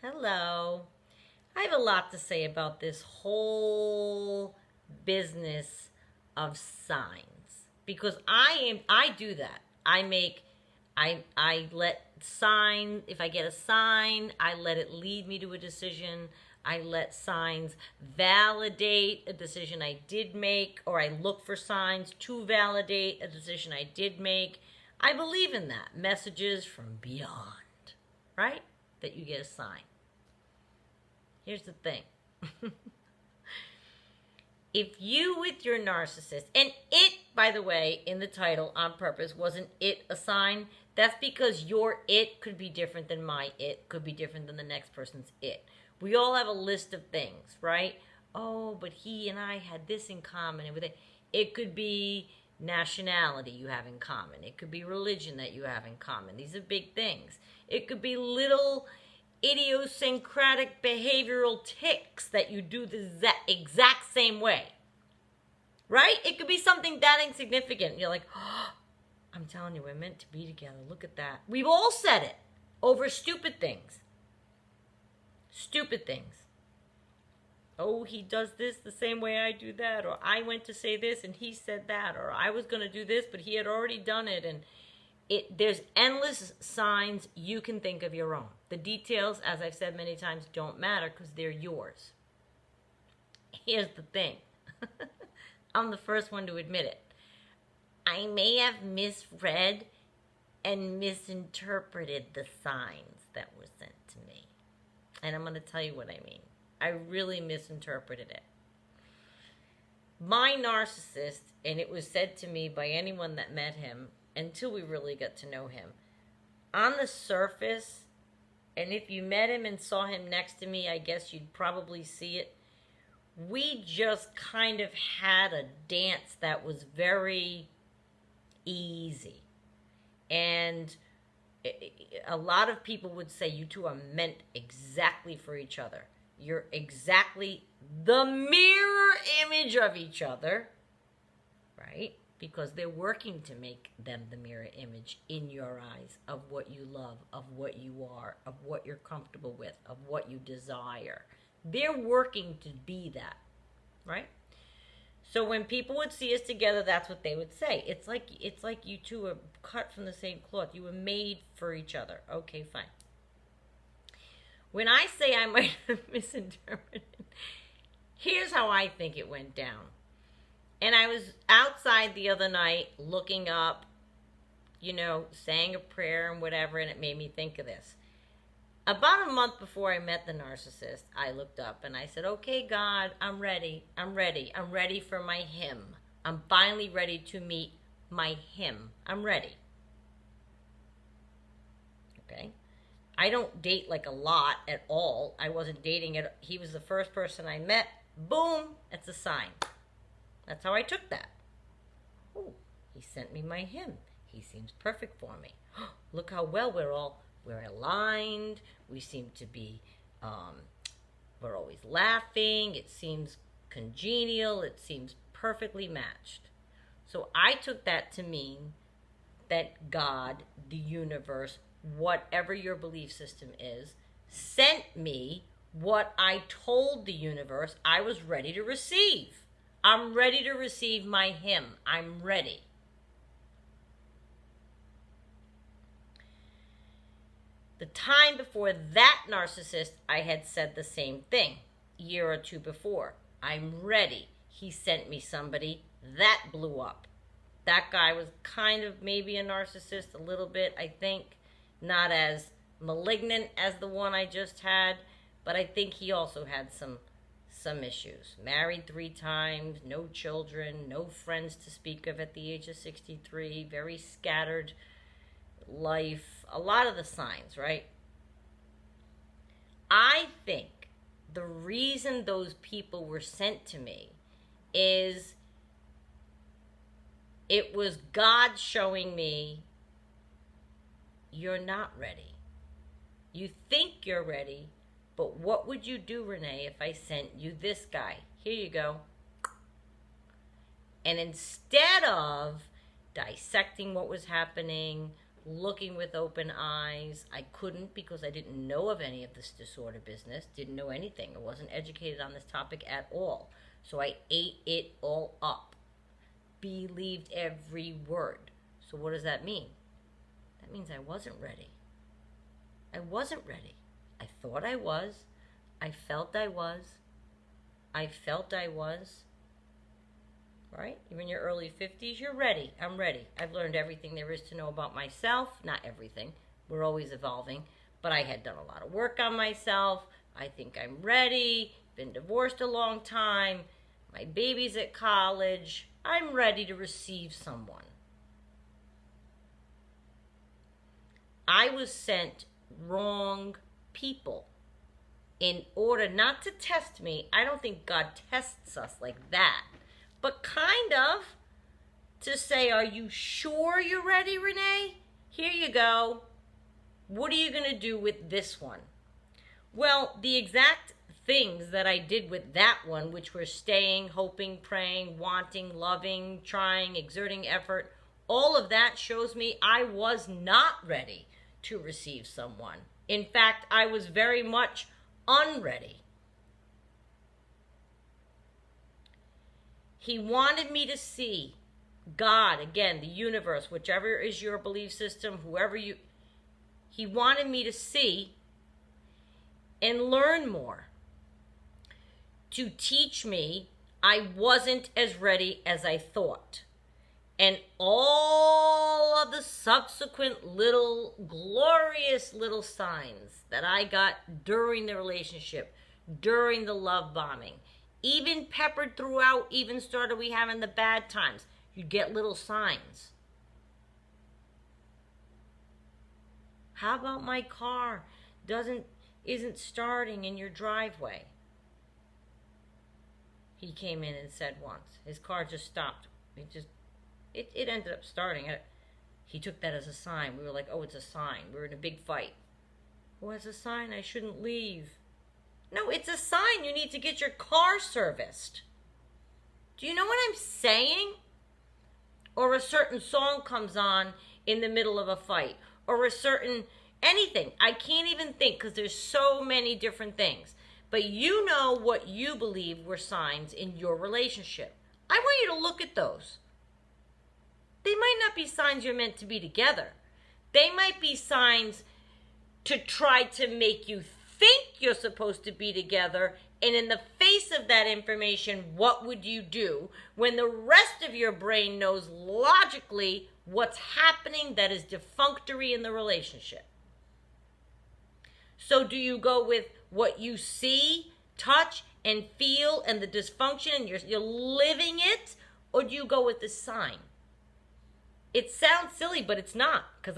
Hello. I have a lot to say about this whole business of signs because I do that. I let sign if I get a sign, I let it lead me to a decision. I let signs validate a decision I did make, or I look for signs to validate a decision I did make. I believe in that. Messages from beyond, right? That you get a sign. Here's the thing. If you with your narcissist, and it, by the way, in the title on purpose, wasn't it a sign? That's because your it could be different than my it, could be different than the next person's it. We all have a list of things, right? Oh, but he and I had this in common. It could be nationality you have in common. It could be religion that you have in common. These are big things. It could be little idiosyncratic behavioral tics that you do the exact same way, right? It could be something that insignificant. You're like, oh, I'm telling you, we're meant to be together. Look at that. We've all said it over stupid things. Stupid things. Oh, he does this the same way I do that, or I went to say this and he said that, or I was going to do this but he had already done it. And there's endless signs you can think of your own. The details, as I've said many times, don't matter because they're yours. Here's the thing. I'm the first one to admit it. I may have misread and misinterpreted the signs that were sent to me. And I'm going to tell you what I mean. I really misinterpreted it. My narcissist, and it was said to me by anyone that met him, until we really got to know him, on the surface, and if you met him and saw him next to me, I guess you'd probably see it. We just kind of had a dance that was very easy. And a lot of people would say you two are meant exactly for each other. You're exactly the mirror image of each other, right? Because they're working to make them the mirror image in your eyes of what you love, of what you are, of what you're comfortable with, of what you desire. They're working to be that, right? So when people would see us together, that's what they would say. It's like you two are cut from the same cloth. You were made for each other. Okay, fine. When I say I might have misinterpreted, here's how I think it went down. And I was outside the other night looking up, saying a prayer and whatever, and it made me think of this. About a month before I met the narcissist, I looked up and I said, okay, God, I'm ready. I'm ready. I'm ready for my him. I'm finally ready to meet my him. I'm ready. Okay? I don't date like a lot at all. I wasn't dating it. He was the first person I met. Boom, it's a sign. That's how I took that. Oh, he sent me my him. He seems perfect for me. Look how well we're aligned. We seem to be, we're always laughing. It seems congenial. It seems perfectly matched. So I took that to mean that God, the universe, whatever your belief system is, sent me what I told the universe I was ready to receive. I'm ready to receive my him. I'm ready. The time before that narcissist, I had said the same thing. A year or two before. I'm ready. He sent me somebody. That blew up. That guy was kind of maybe a narcissist a little bit, I think. Not as malignant as the one I just had, but I think he also had some issues. Married 3 times, no children, no friends to speak of at the age of 63, very scattered life, a lot of the signs, right? I think the reason those people were sent to me is it was God showing me, you're not ready. You think you're ready, but what would you do, Renee, if I sent you this guy? Here you go. And instead of dissecting what was happening, looking with open eyes. I couldn't because I didn't know of any of this disorder business, didn't know anything. I wasn't educated on this topic at all. So I ate it all up, believed every word. So what does that mean? That means I wasn't ready. I wasn't ready. I thought I was. I felt I was. I felt I was. Right? You're in your early 50s, you're ready. I'm ready. I've learned everything there is to know about myself. Not everything. We're always evolving. But I had done a lot of work on myself. I think I'm ready. Been divorced a long time. My baby's at college. I'm ready to receive someone. I was sent wrong people in order not to test me. I don't think God tests us like that. But kind of to say, are you sure you're ready, Renee? Here you go. What are you going to do with this one? Well, the exact things that I did with that one, which were staying, hoping, praying, wanting, loving, trying, exerting effort, all of that shows me I was not ready to receive someone. In fact, I was very much unready. He wanted me to see God, again, the universe, whichever is your belief system, he wanted me to see and learn more, to teach me I wasn't as ready as I thought. And all of the subsequent little, glorious little signs that I got during the relationship, during the love bombing, even peppered throughout, even started we having the bad times, you'd get little signs. How about my car isn't starting in your driveway? He came in and said once. His car just stopped. It ended up starting. He took that as a sign. We were like, oh, it's a sign. We were in a big fight. Well, it's a sign I shouldn't leave. No, it's a sign you need to get your car serviced. Do you know what I'm saying? Or a certain song comes on in the middle of a fight. Or a certain anything. I can't even think because there's so many different things. But you know what you believe were signs in your relationship. I want you to look at those. They might not be signs you're meant to be together. They might be signs to try to make you think you're supposed to be together, and in the face of that information, what would you do when the rest of your brain knows logically what's happening that is defunctory in the relationship? So do you go with what you see, touch, and feel, and the dysfunction, and you're living it, or do you go with the sign? It sounds silly, but it's not, because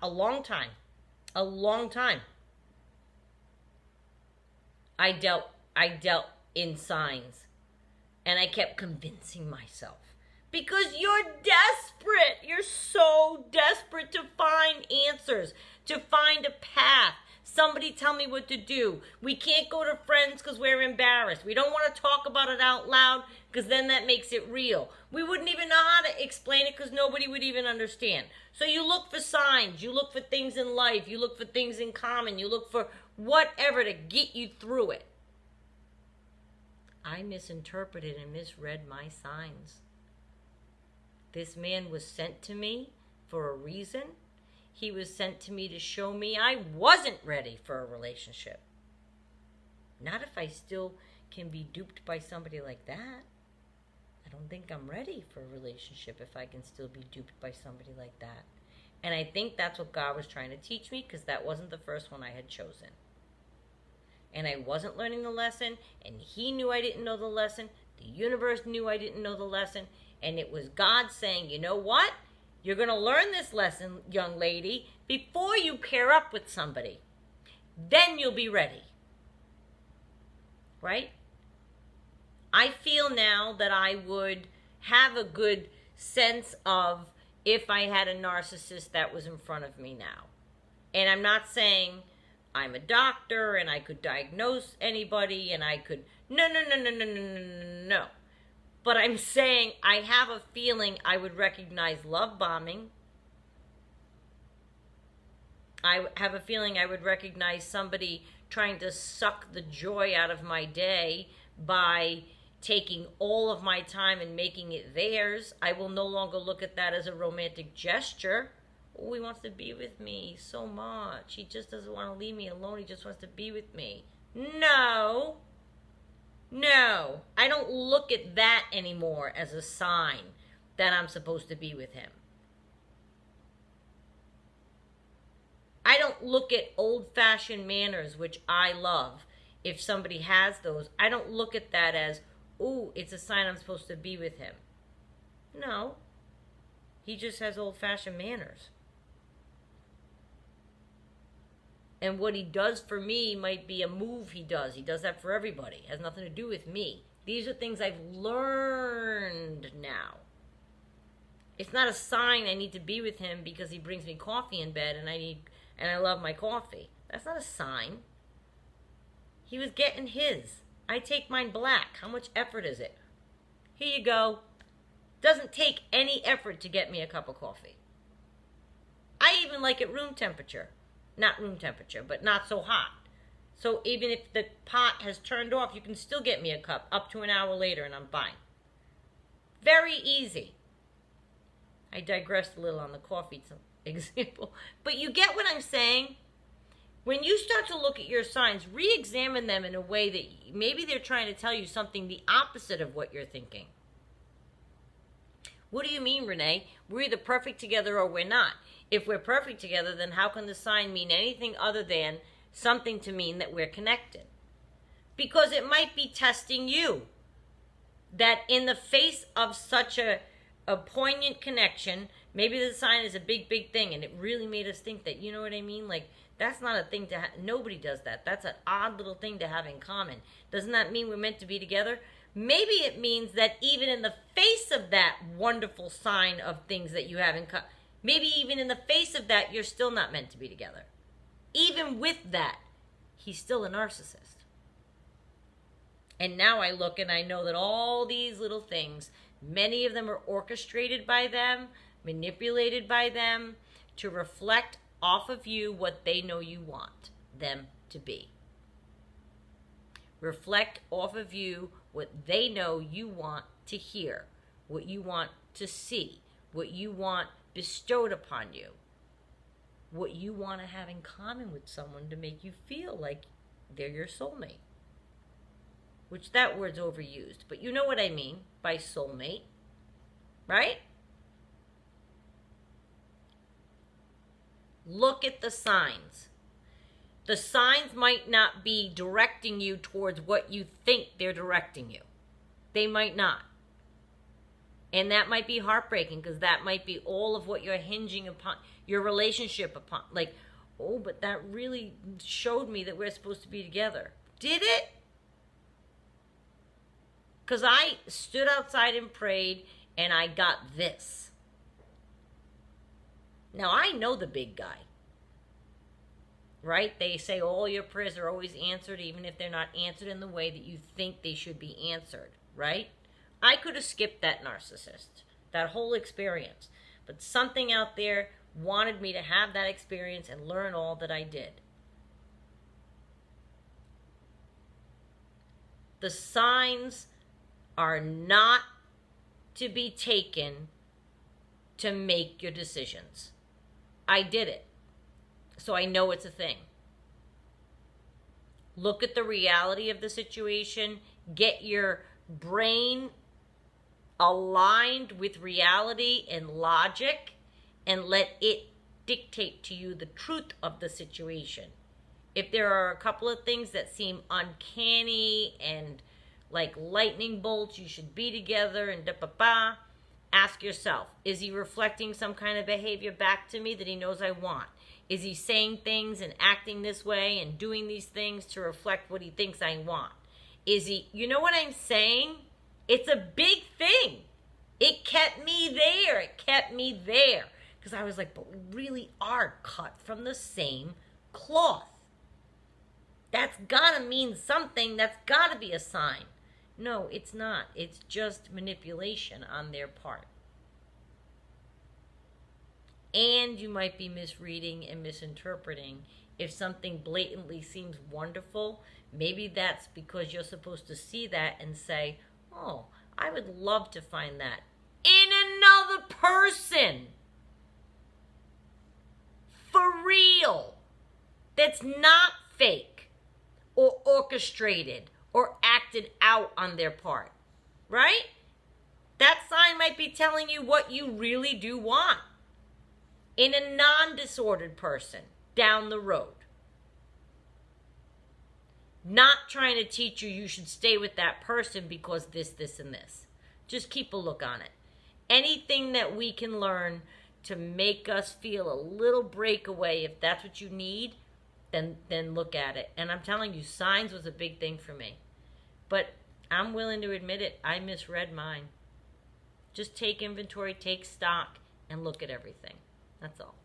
a long time, I dealt in signs, and I kept convincing myself. Because you're desperate. You're so desperate to find answers, to find a path. Somebody tell me what to do. We can't go to friends because we're embarrassed. We don't want to talk about it out loud because then that makes it real. We wouldn't even know how to explain it because nobody would even understand. So you look for signs. You look for things in life. You look for things in common. You look for whatever to get you through it. I misinterpreted and misread my signs. This man was sent to me for a reason. He was sent to me to show me I wasn't ready for a relationship. Not if I still can be duped by somebody like that. I don't think I'm ready for a relationship if I can still be duped by somebody like that. And I think that's what God was trying to teach me, because that wasn't the first one I had chosen. And I wasn't learning the lesson, and he knew I didn't know the lesson. The universe knew I didn't know the lesson. And it was God saying, you know what? You're going to learn this lesson, young lady, before you pair up with somebody. Then you'll be ready. Right? I feel now that I would have a good sense of if I had a narcissist that was in front of me now. And I'm not saying I'm a doctor and I could diagnose anybody and I could... No. But I'm saying I have a feeling I would recognize love bombing. I have a feeling I would recognize somebody trying to suck the joy out of my day by taking all of my time and making it theirs. I will no longer look at that as a romantic gesture. Oh, he wants to be with me so much. He just doesn't want to leave me alone. He just wants to be with me. No. No. I don't look at that anymore as a sign that I'm supposed to be with him. I don't look at old-fashioned manners, which I love. If somebody has those, I don't look at that as, ooh, it's a sign I'm supposed to be with him. No. He just has old-fashioned manners. And what he does for me might be a move he does. He does that for everybody. It has nothing to do with me. These are things I've learned now. It's not a sign I need to be with him because he brings me coffee in bed and I love my coffee. That's not a sign. He was getting his. I take mine black. How much effort is it? Here you go. Doesn't take any effort to get me a cup of coffee. I even like it room temperature. Not room temperature, but not so hot. So even if the pot has turned off, you can still get me a cup up to an hour later and I'm fine. Very easy. I digressed a little on the coffee example. But you get what I'm saying? When you start to look at your signs, re-examine them in a way that maybe they're trying to tell you something the opposite of what you're thinking. What do you mean, Renee? We're either perfect together or we're not. If we're perfect together, then how can the sign mean anything other than something to mean that we're connected? Because it might be testing you. That in the face of such a poignant connection, maybe the sign is a big, big thing, and it really made us think that, you know what I mean? Like, that's not a thing to nobody does that. That's an odd little thing to have in common. Doesn't that mean we're meant to be together? Maybe it means that even in the face of that wonderful sign of things that you have in common, maybe even in the face of that, you're still not meant to be together. Even with that, he's still a narcissist. And now I look and I know that all these little things, many of them are orchestrated by them, manipulated by them, to reflect off of you what they know you want them to be. Reflect off of you what they know you want to hear, what you want to see, what you want bestowed upon you, what you want to have in common with someone to make you feel like they're your soulmate. Which that word's overused, but you know what I mean by soulmate, right? Look at the signs. The signs might not be directing you towards what you think they're directing you. They might not. And that might be heartbreaking because that might be all of what you're hinging upon, your relationship upon. Like, oh, but that really showed me that we're supposed to be together. Did it? Because I stood outside and prayed and I got this. Now, I know the big guy. Right? They say all your prayers are always answered, even if they're not answered in the way that you think they should be answered. Right? I could have skipped that narcissist, that whole experience. But something out there wanted me to have that experience and learn all that I did. The signs are not to be taken to make your decisions. I did it. So I know it's a thing. Look at the reality of the situation. Get your brain aligned with reality and logic and let it dictate to you the truth of the situation. If there are a couple of things that seem uncanny and like lightning bolts, you should be together and da-ba-ba, ask yourself, is he reflecting some kind of behavior back to me that he knows I want? Is he saying things and acting this way and doing these things to reflect what he thinks I want? Is he, you know what I'm saying? It's a big thing. It kept me there. It kept me there. Because I was like, but we really are cut from the same cloth. That's got to mean something. That's got to be a sign. No, it's not. It's just manipulation on their part. And you might be misreading and misinterpreting. If something blatantly seems wonderful, maybe that's because you're supposed to see that and say, oh, I would love to find that in another person. For real. That's not fake or orchestrated or acted out on their part. Right? That sign might be telling you what you really do want in a non-disordered person down the road. Not trying to teach you should stay with that person because this, and this. Just keep a look on it. Anything that we can learn to make us feel a little breakaway, if that's what you need, then look at it. And I'm telling you, signs was a big thing for me. But I'm willing to admit it, I misread mine. Just take inventory, take stock, and look at everything. That's all.